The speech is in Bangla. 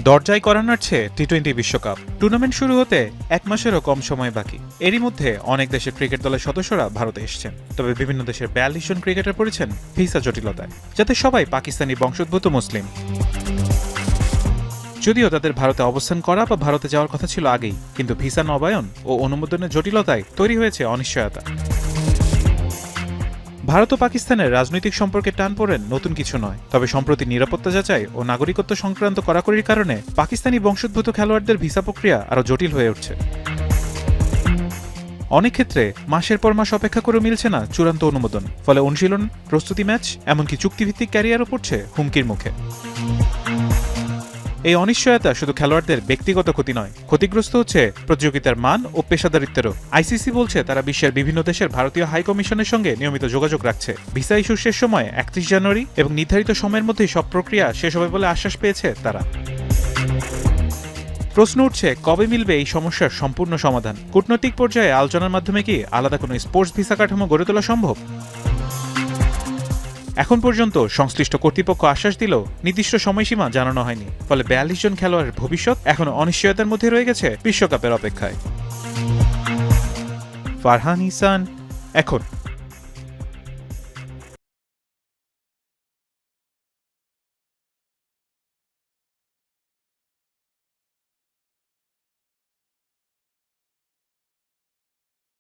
দরজায় করা নাড়ছে টি-20 বিশ্বকাপ। টুর্নামেন্ট শুরু হতে এক মাসেরও কম সময় বাকি। এরই মধ্যে অনেক দেশের ক্রিকেট দলের সদস্যরা ভারতে এসেছেন। তবে বিভিন্ন দেশের 42 জন ক্রিকেটার পড়েছেন ভিসা জটিলতায়, যাতে সবাই পাকিস্তানি বংশোদ্ভূত মুসলিম। যদিও তাদের ভারতে অবস্থান করা বা ভারতে যাওয়ার কথা ছিল আগেই, কিন্তু ভিসা নবায়ন ও অনুমোদনের জটিলতায় তৈরি হয়েছে অনিশ্চয়তা। ভারত ও পাকিস্তানের রাজনৈতিক সম্পর্কে টান পড়েন নতুন কিছু নয়, তবে সম্প্রতি নিরাপত্তা যাচাই ও নাগরিকত্ব সংক্রান্ত কড়াকড়ির কারণে পাকিস্তানি বংশোদ্ভূত খেলোয়াড়দের ভিসা প্রক্রিয়া আরও জটিল হয়ে উঠছে। অনেক ক্ষেত্রে মাসের পর মাস অপেক্ষা করে মিলছে না চূড়ান্ত অনুমোদন, ফলে অনুশীলন, প্রস্তুতি ম্যাচ, এমনকি চুক্তিভিত্তিক ক্যারিয়ারও পড়ছে হুমকির মুখে। এই অনিশ্চয়তা শুধু খেলোয়াড়দের ব্যক্তিগত ক্ষতি নয়, ক্ষতিগ্রস্ত হচ্ছে প্রতিযোগিতার মান ও পেশাদারিত্বেরও। আইসিসি বলছে তারা বিশ্বের বিভিন্ন দেশের ভারতীয় হাই কমিশনের সঙ্গে নিয়মিত যোগাযোগ রাখছে। ভিসা ইস্যুর শেষ সময় 31 জানুয়ারি এবং নির্ধারিত সময়ের মধ্যেই সব প্রক্রিয়া শেষ হবে বলে আশ্বাস পেয়েছে তারা। প্রশ্ন উঠছে, কবে মিলবে এই সমস্যার সম্পূর্ণ সমাধান? কূটনৈতিক পর্যায়ে আলোচনার মাধ্যমে কি আলাদা কোনো স্পোর্টস ভিসা কাঠামো গড়ে তোলা সম্ভব? এখন পর্যন্ত সংশ্লিষ্ট কর্তৃপক্ষ আশ্বাস দিলেও নির্দিষ্ট সময়সীমা জানানো হয়নি, ফলে 42 জন খেলোয়াড়ের ভবিষ্যৎ এখনো অনিশ্চয়তার মধ্যে রয়ে গেছে বিশ্বকাপের অপেক্ষায়। ফারহান ইহসান, এখন।